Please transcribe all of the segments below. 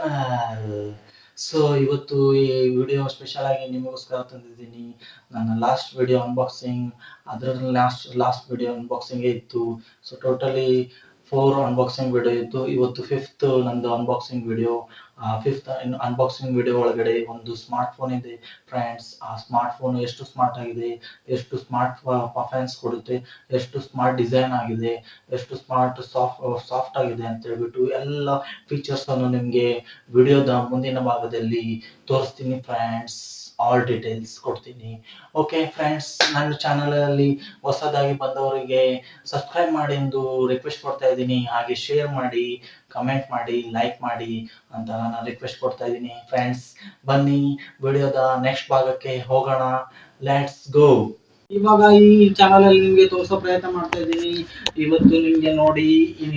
Channel. So ಇವತ್ತು ಈ video special ಆಗಿ ನಿಮಗೋಸ್ಕರ ತಂದಿದ್ದೀನಿ. ನನ್ನ ಲಾಸ್ಟ್ ವಿಡಿಯೋ ಅನ್ಬಾಕ್ಸಿಂಗ್, ಅದರಲ್ಲಿ ಲಾಸ್ಟ್ ವಿಡಿಯೋ ಅನ್ಬಾಕ್ಸಿಂಗ್ ಇತ್ತು. ಸೊ ಟೋಟಲಿ 4 ಅನ್ಬಾಕ್ಸಿಂಗ್ ವಿಡಿಯೋ ಇತ್ತು. ಇವತ್ತು ಫಿಫ್ತ್ ನಂದು unboxing video. Fifth unboxing video ಒಳಗಡೆ ಒಂದು ಸ್ಮಾರ್ಟ್ ಫೋನ್ ಇದೆ ಫ್ರೆಂಡ್ಸ್. ಆ ಸ್ಮಾರ್ಟ್ ಫೋನ್ ಎಷ್ಟು ಸ್ಮಾರ್ಟ್ ಆಗಿದೆ, ಎಷ್ಟು ಸ್ಮಾರ್ಟ್ ಪರ್ಫಾರ್ಮೆನ್ಸ್ ಕೊಡುತ್ತೆ, ಎಷ್ಟು ಸ್ಮಾರ್ಟ್ ಡಿಸೈನ್ ಆಗಿದೆ, ಎಷ್ಟು ಸ್ಮಾರ್ಟ್ ಸಾಫ್ಟ್ ಆಗಿದೆ ಅಂತ ಹೇಳ್ಬಿಟ್ಟು ಎಲ್ಲ ಫೀಚರ್ಸ್ ಅನ್ನು ನಿಮಗೆ ವಿಡಿಯೋದ ಮುಂದಿನ ಭಾಗದಲ್ಲಿ ತೋರಿಸ್ತೀನಿ ಫ್ರೆಂಡ್ಸ್. ಆಲ್ ಡೀಟೇಲ್ಸ್ ಕೊಡ್ತೀನಿ. ಓಕೆ ಫ್ರೆಂಡ್ಸ್, ನನ್ನ ಚಾನಲ್ ಅಲ್ಲಿ ಹೊಸದಾಗಿ ಬಂದವರಿಗೆ ಸಬ್ಸ್ಕ್ರೈಬ್ ಮಾಡಿ ಎಂದು ರಿಕ್ವೆಸ್ಟ್ ಕೊಡ್ತಾ ಇದ್ದೀನಿ. ಹಾಗೆ ಶೇರ್ ಮಾಡಿ, ಕಮೆಂಟ್ ಮಾಡಿ, ಲೈಕ್ ಮಾಡಿ ಅಂತ ನಾನು ರಿಕ್ವೆಸ್ಟ್ ಕೊಡ್ತಾ ಇದ್ದೀನಿ ಫ್ರೆಂಡ್ಸ್. ಬನ್ನಿ ವಿಡಿಯೋದ ನೆಕ್ಸ್ಟ್ ಭಾಗಕ್ಕೆ ಹೋಗೋಣ. Let's go. ಇವಾಗ ಈ ಚಾನಲ್ ಅಲ್ಲಿ ನಿಮ್ಗೆ ತೋರಿಸೋ ಪ್ರಯತ್ನ ಮಾಡ್ತಾ ಇದ್ದೀನಿ. ಇವತ್ತು ನಿಮ್ಗೆ ನೋಡಿ,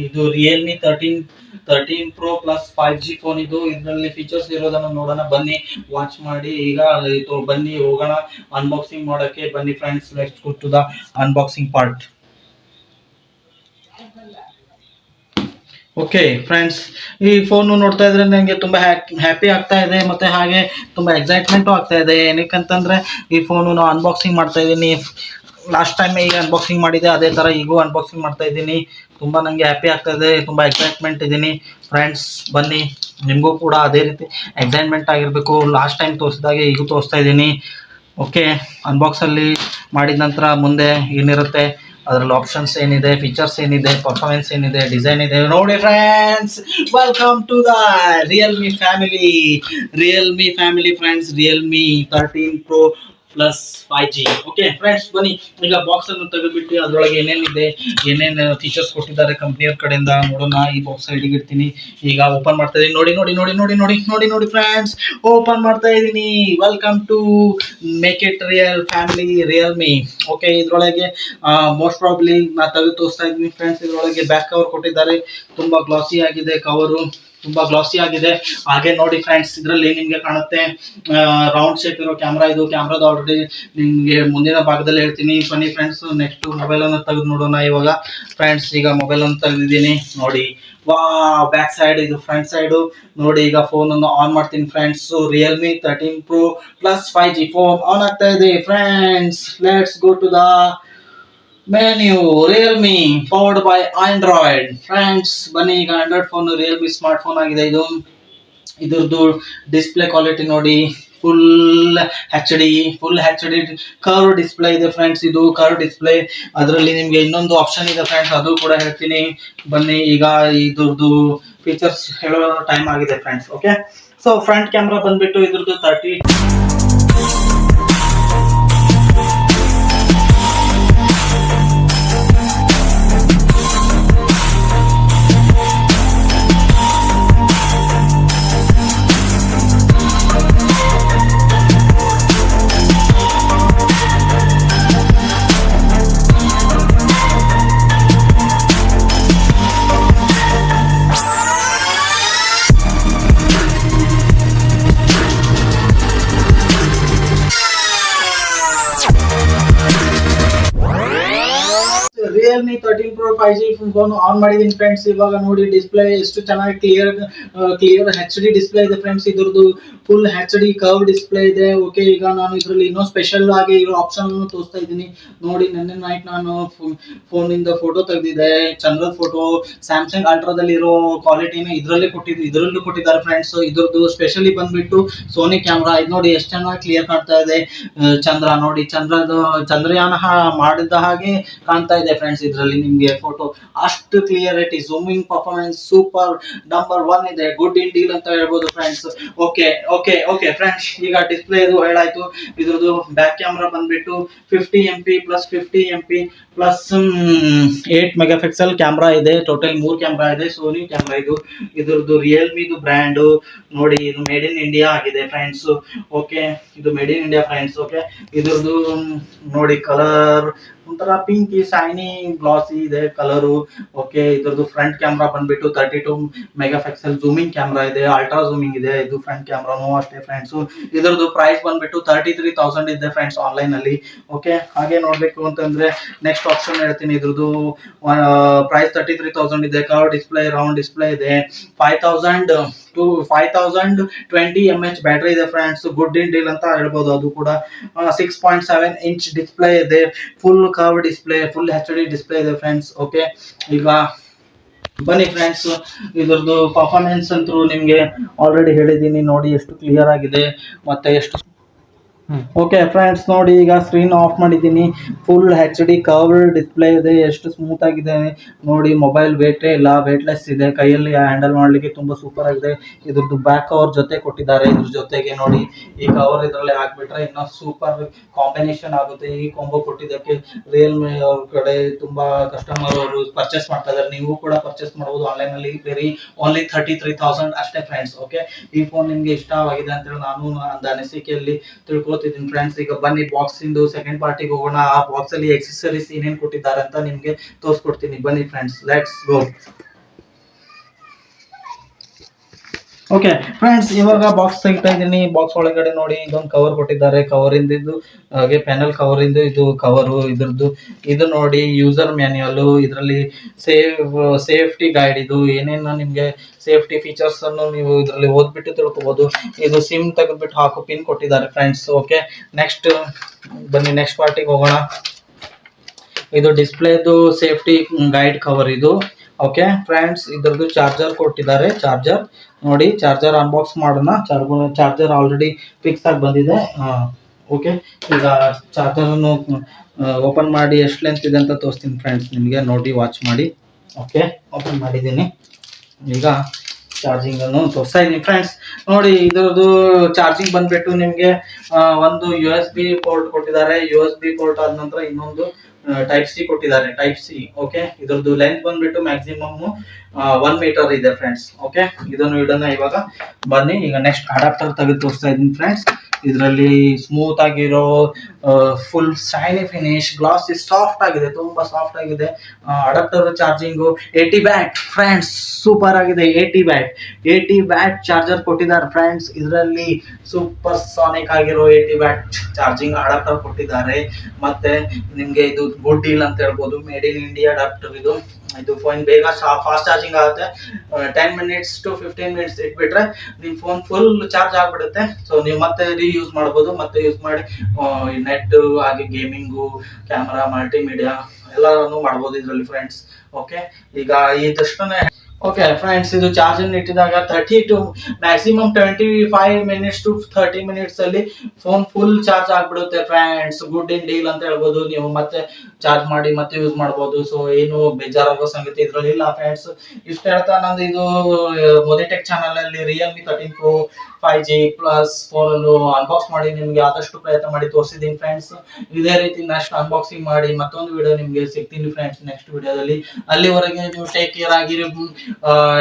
ಇದು Realme 13 Pro plus 5G phone. ಇದರಲ್ಲಿ ಫೀಚರ್ಸ್ ಇರೋದನ್ನ ನೋಡೋಣ ಬನ್ನಿ, ವಾಚ್ ಮಾಡಿ. ಈಗ ಬನ್ನಿ ಹೋಗೋಣ ಅನ್ಬಾಕ್ಸಿಂಗ್ ಮಾಡೋಕೆ. ಬನ್ನಿ friends, let's go to the unboxing part. Okay friends, ಈ ಫೋನ್ ನೋಡ್ತಾ ಇದ್ರೆ ನನಗೆ ತುಂಬಾ ಹ್ಯಾಪಿ ಆಗ್ತಾ ಇದೆ, ಮತ್ತೆ ಹಾಗೆ ತುಂಬಾ ಎಕ್ಸೈಟ್ಮೆಂಟು ಆಗ್ತಾ ಇದೆ. ಏನಕ್ಕಂತಂದ್ರೆ ಈ ಫೋನು ನಾನು ಅನ್ಬಾಕ್ಸಿಂಗ್ ಮಾಡ್ತಾ ಇದ್ದೀನಿ. ಲಾಸ್ಟ್ ಟೈಮ್ ಈಗ ಅನ್ಬಾಕ್ಸಿಂಗ್ ಮಾಡಿದೆ, ಅದೇ ಥರ ಈಗೂ ಅನ್ಬಾಕ್ಸಿಂಗ್ ಮಾಡ್ತಾ ಇದ್ದೀನಿ. ತುಂಬ ನನಗೆ ಹ್ಯಾಪಿ ಆಗ್ತಾ ಇದೆ, ತುಂಬ ಎಕ್ಸೈಟ್ಮೆಂಟ್ ಇದ್ದೀನಿ ಫ್ರೆಂಡ್ಸ್. ಬನ್ನಿ, ನಿಮಗೂ ಕೂಡ ಅದೇ ರೀತಿ ಎಕ್ಸೈಟ್ಮೆಂಟ್ ಆಗಿರಬೇಕು. ಲಾಸ್ಟ್ ಟೈಮ್ ತೋರಿಸಿದಾಗೆ ಈಗೂ ತೋರಿಸ್ತಾ ಇದ್ದೀನಿ. ಓಕೆ, ಅನ್ಬಾಕ್ಸಲ್ಲಿ ಮಾಡಿದ ನಂತರ ಮುಂದೆ ಏನಿರುತ್ತೆ, ಅದರಲ್ಲಿ ಆಪ್ಷನ್ಸ್ ಏನಿದೆ, ಫೀಚರ್ಸ್ ಏನಿದೆ, ಪರ್ಫಾರ್ಮೆನ್ಸ್ ಏನಿದೆ, ಡಿಸೈನ್ ಇದೆ ನೋಡಿ friends. Welcome to the Realme family friends. Realme 13 Pro plus 5G. Okay friends, ಬನ್ನಿ ಈಗ ಬಾಕ್ಸ್ ಅನ್ನು ತೆಗೆದುಬಿಟ್ಟು ಅದರೊಳಗೆ ಏನೇನು ಫೀಚರ್ಸ್ ಕೊಟ್ಟಿದ್ದಾರೆ ಕಂಪ್ನಿಯವ್ರ ಕಡೆಯಿಂದ ನೋಡೋಣ. ಈ ಬಾಕ್ಸ್ ಸೈಡಿಗೆ ಇಡ್ತೀನಿ. ಈಗ ಓಪನ್ ಮಾಡ್ತಾ ಇದ್ದೀನಿ. ನೋಡಿ ಫ್ರೆಂಡ್ಸ್, ಓಪನ್ ಮಾಡ್ತಾ ಇದ್ದೀನಿ. Welcome to make it real family Realme. Okay, ಇದರೊಳಗೆ ಮೋಸ್ಟ್ ಪ್ರಾಬ್ಲಿ ನಾ ತೆಗೆದು ತೋರಿಸ್ತಾ ಇದ್ದೀನಿ ಫ್ರೆಂಡ್ಸ್. ಇದರೊಳಗೆ ಬ್ಯಾಕ್ ಕವರ್ ಕೊಟ್ಟಿದ್ದಾರೆ. ತುಂಬಾ ಗ್ಲಾಸಿ ಆಗಿದೆ ಕವರು, ತುಂಬಾ ಗ್ಲಾಸಿ ಆಗಿದೆ. ಹಾಗೆ ನೋಡಿ ಫ್ರೆಂಡ್ಸ್, ಇದರಲ್ಲಿ ನಿಮ್ಗೆ ಕಾಣುತ್ತೆ ರೌಂಡ್ ಶೇಪ್ ಇರೋ ಕ್ಯಾಮ್ರಾ. ಇದು ಕ್ಯಾಮ್ರಾದ ಆಲ್ರೆಡಿ ನಿಮ್ಗೆ ಮುಂದಿನ ಭಾಗದಲ್ಲಿ ಹೇಳ್ತೀನಿ. ಬನ್ನಿ ಫ್ರೆಂಡ್ಸ್, ನೆಕ್ಸ್ಟ್ ಮೊಬೈಲ್ ಅನ್ನು ತೆಗೆದು ನೋಡೋಣ. ಇವಾಗ ಫ್ರೆಂಡ್ಸ್, ಈಗ ಮೊಬೈಲ್ ಅನ್ನು ತೆಗೆದಿದ್ದೀನಿ ನೋಡಿ. ಬ್ಯಾಕ್ ಸೈಡ್, ಇದು ಫ್ರಂಟ್ ಸೈಡ್ ನೋಡಿ. ಈಗ ಫೋನ್ ಅನ್ನು ಆನ್ ಮಾಡ್ತೀನಿ friends. Realme 13 Pro plus 5G phone on ಆಗ್ತಾ ಇದೆ friends. Let's go to the menu. Realme powered by Android friends. ಬನ್ನಿ, ಈಗ Android phone, Realme smart phone ಆಗಿದೆ ಇದು. ಇದ್ರದ್ದು ಡಿಸ್ಪ್ಲೇ ಕ್ವಾಲಿಟಿ ನೋಡಿ, full H D curve display ಇದೆ ಫ್ರೆಂಡ್ಸ್. ಇದು ಕರ್ವ್ ಡಿಸ್ಪ್ಲೇ. ಅದರಲ್ಲಿ ನಿಮ್ಗೆ ಇನ್ನೊಂದು ಆಪ್ಷನ್ ಇದೆ ಫ್ರೆಂಡ್ಸ್, ಅದು ಕೂಡ ಹೇಳ್ತೀನಿ. ಬನ್ನಿ, ಈಗ ಇದ್ರದ್ದು ಫೀಚರ್ಸ್ ಹೇಳೋ ಟೈಮ್ ಆಗಿದೆ friends. Okay, so front camera ಬಂದ್ಬಿಟ್ಟು ಇದ್ರದ್ದು 30. Realme 13 Pro 5G phone on ಮಾಡಿದೀನಿ ಫ್ರೆಂಡ್ಸ್. ಇವಾಗ ನೋಡಿ ಡಿಸ್ಪ್ಲೇ ಎಷ್ಟು ಚೆನ್ನಾಗಿ ಕ್ಲಿಯರ್ ಎಚ್ ಡಿ ಡಿಸ್ಪ್ಲೇ ಇದೆ ಫ್ರೆಂಡ್ಸ್. ಇದ್ರದ್ದು full H D curve display ಇದೆ. ಓಕೆ, ಈಗ ನಾನು ಇದರಲ್ಲಿ ಇನ್ನೂ ಸ್ಪೆಷಲ್ ಆಗಿ ಇರೋ ಆಪ್ಷನ್ ಅನ್ನು ತೋರಿಸ್ತಾ ಇದ್ದೀನಿ ನೋಡಿ. ನಿನ್ನೆ ನೈಟ್ ನಾನು ಫೋನ್ ಇಂದ ಫೋಟೋ ತೆಗೆದಿದ್ದೆ, ಚಂದ್ರದ ಫೋಟೋ. ಸ್ಯಾಮ್ಸಂಗ್ ಅಲ್ಟ್ರಾದಲ್ಲಿ ಇರೋ ಕ್ವಾಲಿಟಿನ ಇದರಲ್ಲೂ ಕೊಟ್ಟಿದ್ದಾರೆ ಫ್ರೆಂಡ್ಸ್. ಇದ್ರದ್ದು ಸ್ಪೆಷಲಿ ಬಂದ್ಬಿಟ್ಟು ಸೋನಿ ಕ್ಯಾಮ್ರಾ. ಇದು ನೋಡಿ ಎಷ್ಟು ಚೆನ್ನಾಗಿ ಕ್ಲಿಯರ್ ಕಾಣ್ತಾ ಇದೆ. ಚಂದ್ರ ನೋಡಿ, ಚಂದ್ರಯಾನ ಮಾಡಿದ ಹಾಗೆ ಕಾಣ್ತಾ ಇದೆ ಫ್ರೆಂಡ್ಸ್. ಇದರಲ್ಲಿ ನಿಮ್ಗೆ ಫೋಟೋ ಅಷ್ಟು clarity, zooming performance super number 1 ಇದೆ. ಗುಡ್ ಇನ್ ಡೀಲ್ ಅಂತ ಹೇಳ್ಬೋದು ಫ್ರೆಂಡ್ಸ್. ಓಕೆ ಫ್ರೆಂಡ್ಸ್, ಈಗ ಡಿಸ್ಪ್ಲೇ ಇದು ಹೇಳಾಯ್ತು. ಇದ್ರದ್ದು ಬ್ಯಾಕ್ ಕ್ಯಾಮ್ರಾ ಬಂದ್ಬಿಟ್ಟು 50 MP plus 50 MP plus 8 megapixel camera ಇದೆ. ಟೋಟಲ್ 3 ಕ್ಯಾಮ್ರಾ ಇದೆ. ಸೋನಿ ಕ್ಯಾಮ್ರಾ ಇದು. ಇದ್ರದ್ದು ರಿಯಲ್ಮಿದು ಬ್ರ್ಯಾಂಡ್ ನೋಡಿ, ಇದು ಮೇಡ್ ಇನ್ ಇಂಡಿಯಾ ಆಗಿದೆ ಫ್ರೆಂಡ್ಸ್. ಓಕೆ, ಇದು made in India friends. Okay, ಇದ್ರದ್ದು ನೋಡಿ ಕಲರ್ ಒಂಥರ ಪಿಂಕ್ ಶೈನಿ ಗ್ಲಾಸಿ ಇದೆ ಕಲರು. ಓಕೆ, ಇದ್ರದ್ದು ಫ್ರಂಟ್ ಕ್ಯಾಮ್ರಾ ಬಂದ್ಬಿಟ್ಟು 32 ಮೆಗಾಪಿಕ್ಸೆಲ್ ಝೂಮಿಂಗ್ ಕ್ಯಾಮ್ರಾ ಇದೆ. ಅಲ್ಟ್ರಾ ಝೂಮಿಂಗ್ ಇದೆ ಇದು ಫ್ರಂಟ್ ಕ್ಯಾಮ್ರಾನು ಅಷ್ಟೇ ಫ್ರೆಂಡ್ಸ್. ಇದ್ರದ್ದು ಪ್ರೈಸ್ ಬಂದ್ಬಿಟ್ಟು 33,000 ಇದೆ ಫ್ರೆಂಡ್ಸ್ ಆನ್ಲೈನ್ ಅಲ್ಲಿ. ಓಕೆ, ಹಾಗೆ ನೋಡ್ಬೇಕು ಅಂತಂದ್ರೆ ನೆಕ್ಸ್ಟ್ ಆಪ್ಷನ್ ಹೇಳ್ತೀನಿ. ಇದ್ರದ್ದು ಪ್ರೈಸ್ 33,000 ಇದೆ. ಕರ್ವ್ ಡಿಸ್ಪ್ಲೇ, ರೌಂಡ್ ಡಿಸ್ಪ್ಲೇ ಇದೆ. 5020 mAh ಬ್ಯಾಟ್ರಿ ಇದೆ ಫ್ರೆಂಡ್ಸ್. ಗುಡ್ ಇನ್ ಡೀಲ್ ಅಂತ ಹೇಳ್ಬೋದು. ಅದು ಕೂಡ 6.7 ಇಂಚ್ ಡಿಸ್ಪ್ಲೇ ಇದೆ, full curve display, full HD display ಇದೆ ಫ್ರೆಂಡ್ಸ್. ಓಕೆ, ಈಗ ಬನ್ನಿ ಫ್ರೆಂಡ್ಸ್, ಇದ್ರದ್ದು ಪರ್ಫಾರ್ಮೆನ್ಸ್ ಅಂತೂ ನಿಮ್ಗೆ ಆಲ್ರೆಡಿ ಹೇಳಿದ್ದೀನಿ. ನೋಡಿ ಎಷ್ಟು ಕ್ಲಿಯರ್ ಆಗಿದೆ ಮತ್ತೆ ಎಷ್ಟು. ಓಕೆ ಫ್ರೆಂಡ್ಸ್, ನೋಡಿ ಈಗ ಸ್ಕ್ರೀನ್ ಆಫ್ ಮಾಡಿದ್ದೀನಿ. ಫುಲ್ HD ಕರ್ವ್ಡ್ ಡಿಸ್ಪ್ಲೇ ಇದೆ, ಎಷ್ಟು ಸ್ಮೂತ್ ಆಗಿದೆ ನೋಡಿ. ಮೊಬೈಲ್ ವೇಟೇ ಇಲ್ಲ, ವೇಟ್ಲೆಸ್ ಇದೆ, ಕೈಯಲ್ಲಿ ಹ್ಯಾಂಡಲ್ ಮಾಡ್ಲಿಕ್ಕೆ ತುಂಬಾ ಸೂಪರ್ ಆಗಿದೆ. ಇದ್ರದ್ದು ಬ್ಯಾಕ್ ಕವರ್ ಜೊತೆ ಕೊಟ್ಟಿದ್ದಾರೆ. ಇದ್ರ ಜೊತೆಗೆ ನೋಡಿ ಈ ಕವರ್ ಇದರಲ್ಲಿ ಹಾಕ್ಬಿಟ್ರೆ ಇನ್ನೂ ಸೂಪರ್ ಕಾಂಬಿನೇಷನ್ ಆಗುತ್ತೆ. ಈ ಕಾಂಬೋ ಕೊಟ್ಟಿದ್ದಕ್ಕೆ ರಿಯಲ್ಮಿ ಅವ್ರ ಕಡೆ ತುಂಬಾ ಕಸ್ಟಮರ್ ಅವರು ಪರ್ಚೇಸ್ ಮಾಡ್ತಾ ಇದ್ದಾರೆ. ನೀವು ಕೂಡ ಪರ್ಚೇಸ್ ಮಾಡಬಹುದು ಆನ್ಲೈನ್ ಅಲ್ಲಿ. ವೆರಿ ಓನ್ಲಿ 33,000 ಅಷ್ಟೇ ಫ್ರೆಂಡ್ಸ್. ಓಕೆ, ಈ ಫೋನ್ ನಿಮ್ಗೆ ಇಷ್ಟವಾಗಿದೆ ಅಂತ ಹೇಳಿ ನಾನು ನನ್ನ ಅನಿಸಿಕೆಯಲ್ಲಿ ತಿಳ್ಕೊತಿದ್ದೀನಿ ಫ್ರೆಂಡ್ಸ್. ಈಗ ಬನ್ನಿ ಬಾಕ್ಸ್ ಇಂದು ಸೆಕೆಂಡ್ ಪಾರ್ಟಿಗೆ ಹೋಗೋಣ. ಆ ಬಾಕ್ಸ್ ಅಲ್ಲಿ ಎಕ್ಸೆಸರೀಸ್ ಏನೇನ್ ಕೊಟ್ಟಿದ್ದಾರೆ ಅಂತ ನಿಮ್ಗೆ ತೋರಿಸ್ಕೊಡ್ತೀನಿ. ಬನ್ನಿ friends, let's go. Okay friends, ಇವಾಗ ಬಾಕ್ಸ್ ತೆಗಿತಾ ಇದ್ದೀನಿ. ಬಾಕ್ಸ್ ಒಳಗಡೆ ನೋಡಿ ಇದೊಂದು ಕವರ್ ಕೊಟ್ಟಿದ್ದಾರೆ. ಕವರ್ ಇಂದ ಹಾಗೆ ಪ್ಯಾನಲ್ ಕವರ್ ಇಂದ ಇದು ಕವರು. ಇದ್ರದ್ದು ಇದು ನೋಡಿ ಯೂಸರ್ ಮ್ಯಾನ್ಯುಯಲ್. ಇದರಲ್ಲಿ ಸೇಫ್ಟಿ ಗೈಡ್, ಇದು ಏನೇನು ನಿಮ್ಗೆ ಸೇಫ್ಟಿ ಫೀಚರ್ಸ್ ಅನ್ನು ನೀವು ಇದರಲ್ಲಿ ಓದ್ಬಿಟ್ಟು ತಿಳ್ಕೊಬಹುದು. ಇದು ಸಿಮ್ ತೆಗೆದ್ಬಿಟ್ಟು ಹಾಕೋ ಪಿನ್ ಕೊಟ್ಟಿದ್ದಾರೆ ಫ್ರೆಂಡ್ಸ್. ಓಕೆ, ನೆಕ್ಸ್ಟ್ ಬನ್ನಿ ನೆಕ್ಸ್ಟ್ ಪಾರ್ಟಿಗೆ ಹೋಗೋಣ. ಇದು ಡಿಸ್ಪ್ಲೇದು ಸೇಫ್ಟಿ ಗೈಡ್ ಕವರ್ ಇದು. ಓಕೆ ಫ್ರೆಂಡ್ಸ್, ಇದ್ರದ್ದು ಚಾರ್ಜರ್ ಕೊಟ್ಟಿದ್ದಾರೆ. ಚಾರ್ಜರ್ ನೋಡಿ, ಚಾರ್ಜರ್ ಅನ್ಬಾಕ್ಸ್ ಮಾಡೋಣ. ಚಾರ್ಜರ್ ಆಲ್ರೆಡಿ ಫಿಕ್ಸ್ ಆಗಿ ಬಂದಿದೆ. ಓಕೆ, ಈಗ ಚಾರ್ಜರ್ ಅನ್ನು ಓಪನ್ ಮಾಡಿ ಎಷ್ಟು ಲೆಂತ್ ಇದೆ ಅಂತ ತೋರಿಸ್ತೀನಿ ಫ್ರೆಂಡ್ಸ್ ನಿಮಗೆ. ನೋಡಿ ವಾಚ್ ಮಾಡಿ. ಓಕೆ, ಓಪನ್ ಮಾಡಿದ್ದೀನಿ. ಈಗ ಚಾರ್ಜಿಂಗ್ ಅನ್ನು ತೋರಿಸ್ತಾ ಇದ್ದೀನಿ ಫ್ರೆಂಡ್ಸ್. ನೋಡಿ ಇದ್ರದ್ದು ಚಾರ್ಜಿಂಗ್ ಬಂದ್ಬಿಟ್ಟು ನಿಮಗೆ ಒಂದು USB ಪೋರ್ಟ್ ಕೊಟ್ಟಿದ್ದಾರೆ. USB ಪೋರ್ಟ್ ಆದ ನಂತರ ಇನ್ನೊಂದು ಟೈಪ್ ಸಿ ಕೊಟ್ಟಿದ್ದಾರೆ, ಟೈಪ್ ಸಿ. ಓಕೆ, ಇದ್ರದ್ದು ಲೆಂತ್ ಬಂದ್ಬಿಟ್ಟು ಮ್ಯಾಕ್ಸಿಮಮ್ 1 ಮೀಟರ್ ಇದೆ ಫ್ರೆಂಡ್ಸ್. ಓಕೆ, ಇದನ್ನು ಇಡೋಣ ಇವಾಗ. ಬನ್ನಿ ಈಗ ನೆಕ್ಸ್ಟ್ ಅಡಾಪ್ಟರ್ ತೆಗೆದು ತೋರಿಸ್ತಾ ಇದ್ದೀನಿ ಫ್ರೆಂಡ್ಸ್. ಇದರಲ್ಲಿ ಸ್ಮೂತ್ ಆಗಿರೋ full shiny finish, glass soft ಆಗಿದೆ, ತುಂಬಾ ಸಾಫ್ಟ್ ಆಗಿದೆ. Adapter charging 80 watt friends, super ಆಗಿದೆ. 80 ವ್ಯಾಟ್ ಚಾರ್ಜರ್ ಕೊಟ್ಟಿದ್ದಾರೆ ಫ್ರೆಂಡ್ಸ್. ಇದರಲ್ಲಿ ಸೂಪರ್ ಸಾನಿಕ್ ಆಗಿರೋ 80 ವ್ಯಾಟ್ ಚಾರ್ಜಿಂಗ್ ಅಡಾಪ್ಟರ್ ಕೊಟ್ಟಿದ್ದಾರೆ. ಮತ್ತೆ ನಿಮ್ಗೆ ಇದು ಗುಡ್ ಡೀಲ್ ಅಂತ ಹೇಳ್ಬೋದು. ಮೇಡ್ ಇನ್ ಇಂಡಿಯಾ ಅಡಾಪ್ಟರ್ ಇದು. ಫೋನ್ ಬೇಗ ಫಾಸ್ಟ್ ಚಾರ್ಜಿಂಗ್ ಆಗುತ್ತೆ. 10 ಮಿನಿಟ್ಸ್ ಟು 15 ಮಿನಿಟ್ಸ್ ಇಟ್ಬಿಟ್ರೆ ನಿಮ್ ಫೋನ್ ಫುಲ್ ಚಾರ್ಜ್ ಆಗ್ಬಿಡುತ್ತೆ. ಸೊ ನೀವು ಮತ್ತೆ ಯೂಸ್ ಮಾಡ್ಬೋದು. ಮತ್ತೆ ಯೂಸ್ ಮಾಡಿ ನೆಟ್ ಹಾಗೆ ಗೇಮಿಂಗು, ಕ್ಯಾಮರಾ, ಮಲ್ಟಿಮೀಡಿಯಾ ಎಲ್ಲಾನು ಮಾಡ್ಬೋದು ಇದರಲ್ಲಿ ಫ್ರೆಂಡ್ಸ್. ಓಕೆ, ಈಗ ಇದಷ್ಟನ್ನೇ. ಓಕೆ ಫ್ರೆಂಡ್ಸ್, ಇದು ಚಾರ್ಜ್ ಅನ್ನು ಇಟ್ಟಿದಾಗ 30 to maximum 25 minutes to 30 minutes ಅಲ್ಲಿ ಫೋನ್ ಫುಲ್ ಚಾರ್ಜ್ ಆಗ್ಬಿಡುತ್ತೆ ಫ್ರೆಂಡ್ಸ್. ಗುಡ್ ಇನ್ ಡೀಲ್ ಅಂತ ಹೇಳ್ಬೋದು. ನೀವು ಮತ್ತೆ ಚಾರ್ಜ್ ಮಾಡಿ ಮತ್ತೆ ಯೂಸ್ ಮಾಡ್ಬೋದು. ಸೊ ಏನು ಬೇಜಾರಾಗೋ ಸಂಗತಿ ಇದ್ರಲ್ಲಿ ಇಲ್ಲ ಫ್ರೆಂಡ್ಸ್. ಇಷ್ಟ ಹೇಳ್ತಾ ನಂದು ಇದು ಮೊದಿಟೆಕ್ ಚಾನಲ್ ಅಲ್ಲಿ Realme 13 Pro 5G plus phone ಅನ್ನು ಅನ್ಬಾಕ್ಸ್ ಮಾಡಿ ನಿಮ್ಗೆ ಆದಷ್ಟು ಪ್ರಯತ್ನ ಮಾಡಿ ತೋರಿಸಿದ್ದೀನಿ ಫ್ರೆಂಡ್ಸ್. ಇದೇ ರೀತಿ ನೆಕ್ಸ್ಟ್ ಅನ್ಬಾಕ್ಸಿಂಗ್ ಮಾಡಿ ಮತ್ತೊಂದು ವಿಡಿಯೋ ನಿಮ್ಗೆ ಸಿಗ್ತೀನಿ ಫ್ರೆಂಡ್ಸ್ ನೆಕ್ಸ್ಟ್ ವಿಡಿಯೋದಲ್ಲಿ. ಅಲ್ಲಿವರೆಗೆ ನೀವು ಟೇಕ್ ಕೇರ್ ಆಗಿರಿ.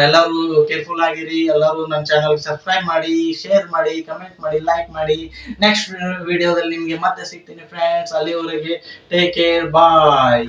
ಎಲ್ಲರೂ ಕೇರ್ಫುಲ್ ಆಗಿರಿ. ಎಲ್ಲರೂ ನನ್ನ ಚಾನಲ್ ಸಬ್ಸ್ಕ್ರೈಬ್ ಮಾಡಿ, ಶೇರ್ ಮಾಡಿ, ಕಮೆಂಟ್ ಮಾಡಿ, ಲೈಕ್ ಮಾಡಿ. ನೆಕ್ಸ್ಟ್ ವಿಡಿಯೋದಲ್ಲಿ ನಿಮ್ಗೆ ಮತ್ತೆ ಸಿಗ್ತೀನಿ ಫ್ರೆಂಡ್ಸ್. ಅಲ್ಲಿವರೆಗೆ ಟೇಕ್ ಕೇರ್, ಬಾಯ್.